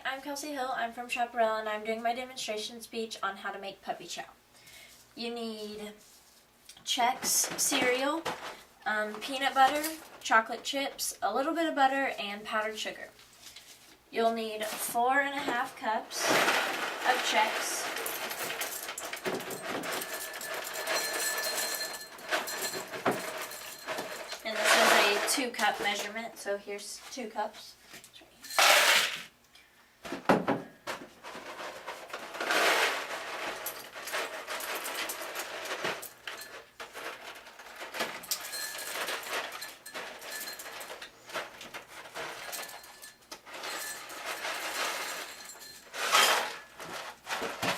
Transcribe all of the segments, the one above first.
I'm Kelci Hill. I'm from Chaparral and I'm doing my demonstration speech on how to make puppy chow. You need Chex cereal, peanut butter, chocolate chips, a little bit of butter, and powdered sugar. You'll need 4.5 cups of Chex, and this is a 2-cup measurement, so here's 2 cups.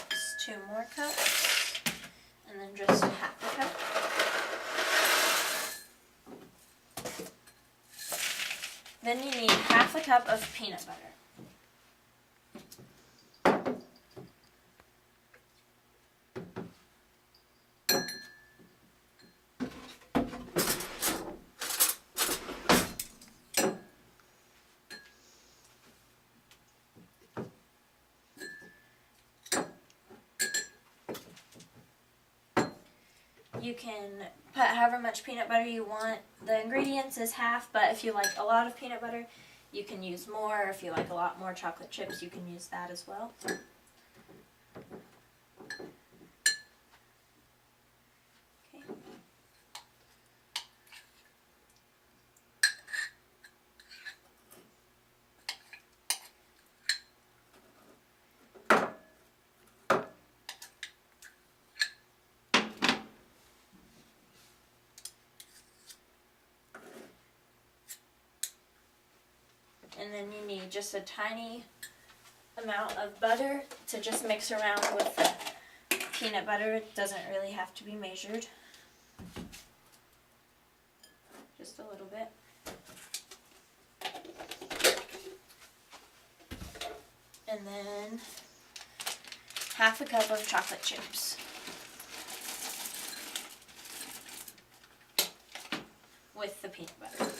Just 2 more cups, and then just half a cup. Then you need half a cup of peanut butter. You can put however much peanut butter you want. The ingredients is half, but if you like a lot of peanut butter, you can use more. If you like a lot more chocolate chips, you can use that as well. Okay. And then you need just a tiny amount of butter to just mix around with the peanut butter. It doesn't really have to be measured. Just a little bit. And then half a cup of chocolate chips with the peanut butter.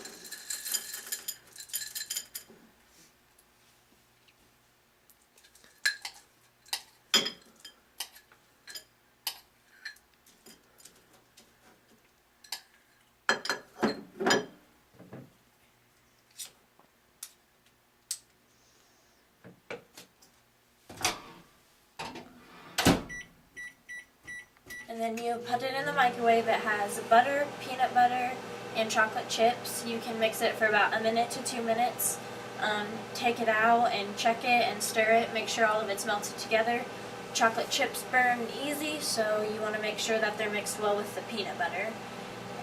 And then you put it in the microwave. It has butter, peanut butter, and chocolate chips. You can mix it for about 1 minute to 2 minutes. Take it out and check it and stir it. Make sure all of it's melted together. Chocolate chips burn easy, so you want to make sure that they're mixed well with the peanut butter.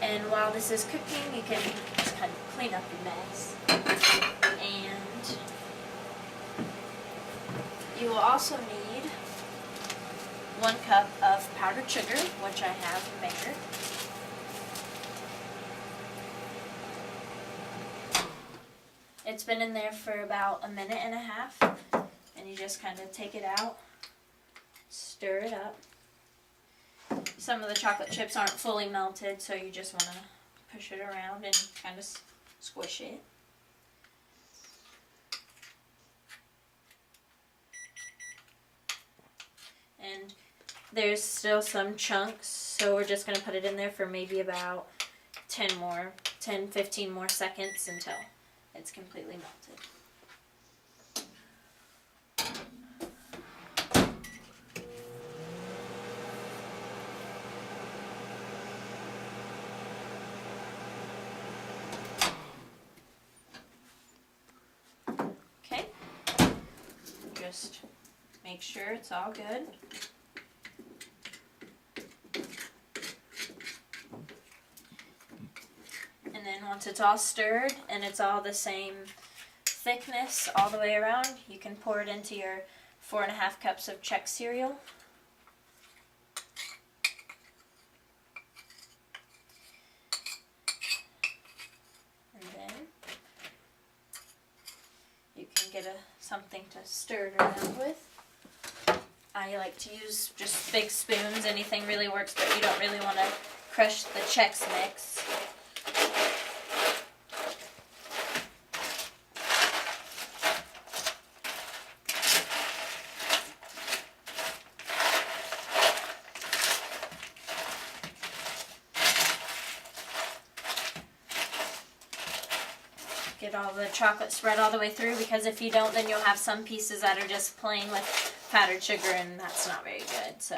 And while this is cooking, you can just kind of clean up your mess. And you will also need 1 cup of powdered sugar, which I have measured. It's been in there for about 1.5 minutes, and you just kind of take it out, stir it up. Some of the chocolate chips aren't fully melted, so you just want to push it around and kind of squish it. And there's still some chunks, so we're just going to put it in there for maybe about 10-15 more seconds until it's completely melted. Okay, just make sure it's all good. And then once it's all stirred and it's all the same thickness all the way around, you can pour it into your 4.5 cups of Chex cereal. And then you can get something to stir it around with. I like to use just big spoons. Anything really works, but you don't really want to crush the Chex mix. Get all the chocolate spread all the way through, because if you don't, then you'll have some pieces that are just plain with powdered sugar, and that's not very good. So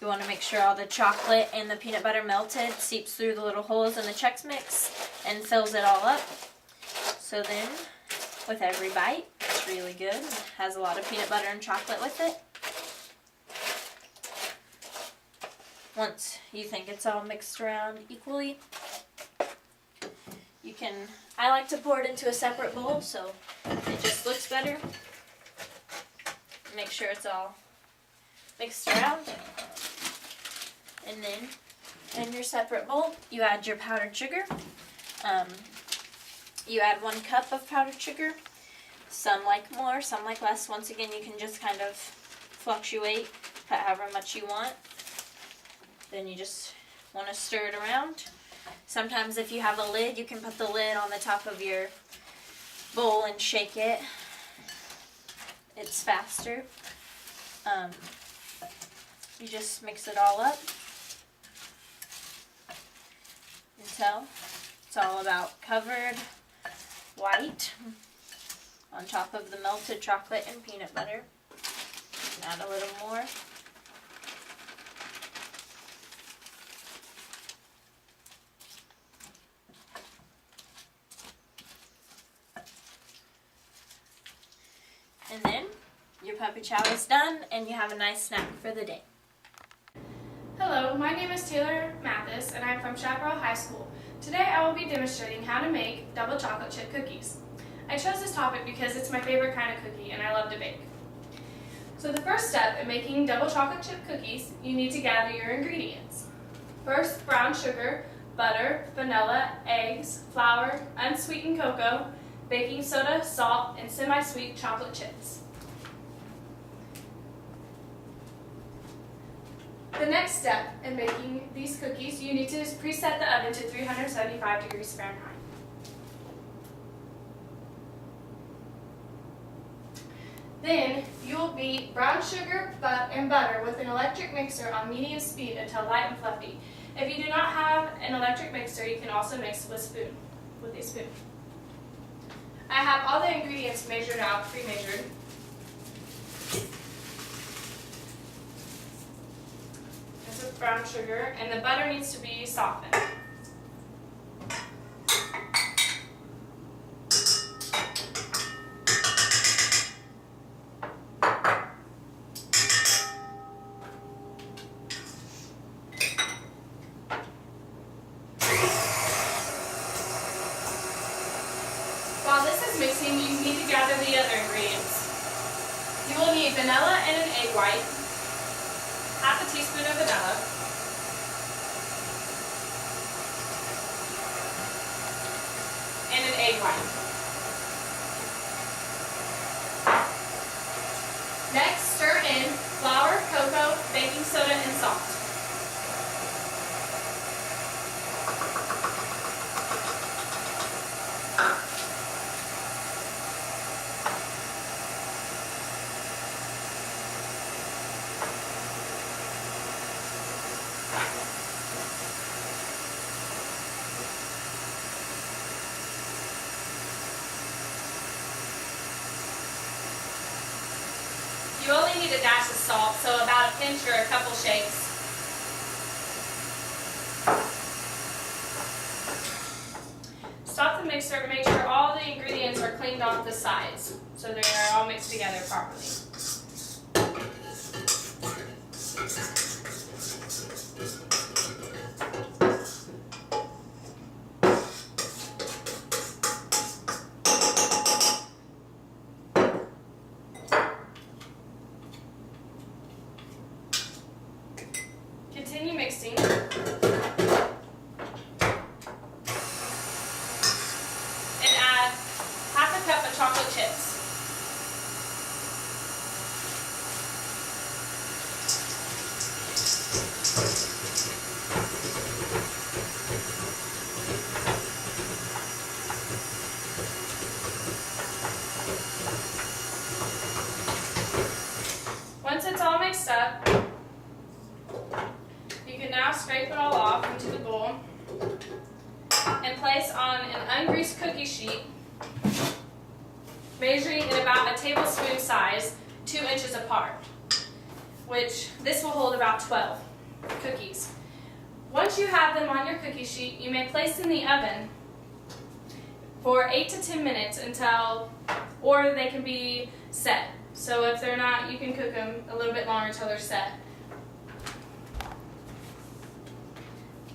you want to make sure all the chocolate and the peanut butter melted, seeps through the little holes in the Chex Mix, and fills it all up. So then, with every bite, it's really good. It has a lot of peanut butter and chocolate with it. Once you think it's all mixed around equally, you can, I like to pour it into a separate bowl so it just looks better. Make sure it's all mixed around. And then in your separate bowl, you add your powdered sugar. You add 1 cup of powdered sugar. Some like more, some like less. Once again, you can just kind of fluctuate, put however much you want. Then you just want to stir it around. Sometimes if you have a lid, you can put the lid on the top of your bowl and shake it. It's faster. You just mix it all up until it's all about covered white on top of the melted chocolate and peanut butter. Add a little more. And then your puppy chow is done, and you have a nice snack for the day. Hello, my name is Taylor Mathis, and I'm from Chaparral High School. Today I will be demonstrating how to make double chocolate chip cookies. I chose this topic because it's my favorite kind of cookie and I love to bake. So the first step in making double chocolate chip cookies, you need to gather your ingredients. First, brown sugar, butter, vanilla, eggs, flour, unsweetened cocoa, baking soda, salt, and semi-sweet chocolate chips. The next step in making these cookies, you need to preset the oven to 375 degrees Fahrenheit. Then you will beat brown sugar and butter with an electric mixer on medium speed until light and fluffy. If you do not have an electric mixer, you can also mix with a spoon. I have all the ingredients measured out, pre-measured. This is brown sugar, and the butter needs to be softened. While this is mixing, you need to gather the other ingredients. You will need vanilla and an egg white, half a teaspoon of vanilla, and an egg white. Next, stir in flour, cocoa, baking soda, and salt. You only need a dash of salt, so about a pinch or a couple shakes. Stop the mixer to make sure all the ingredients are cleaned off the sides, so they're all mixed together properly. Continue mixing. And add half a cup of chocolate chips. Once it's all mixed up, you can now scrape it all off into the bowl and and place on an ungreased cookie sheet, measuring in about a tablespoon size, 2 inches apart, which this will hold about 12 cookies. Once you have them on your cookie sheet, you may place in the oven for 8 to 10 minutes or they can be set. So if they're not, you can cook them a little bit longer until they're set.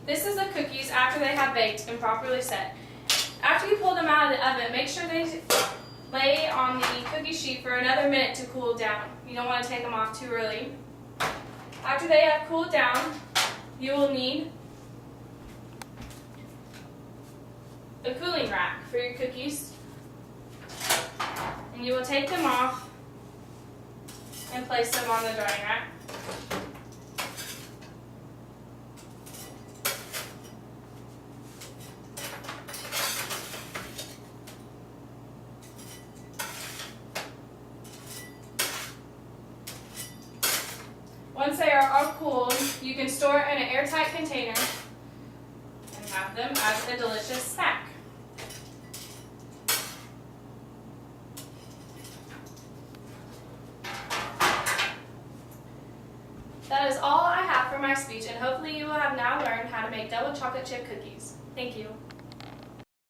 This is the cookies after they have baked and properly set. After you pull them out of the oven, make sure they lay on the cookie sheet for another minute to cool down. You don't want to take them off too early. After they have cooled down, you will need a cooling rack for your cookies. And you will take them off and place them on the drying rack. Once they are all cooled, you can store it in an airtight container and have them as a delicious snack. That is all I have for my speech, and hopefully you will have now learned how to make double chocolate chip cookies. Thank you.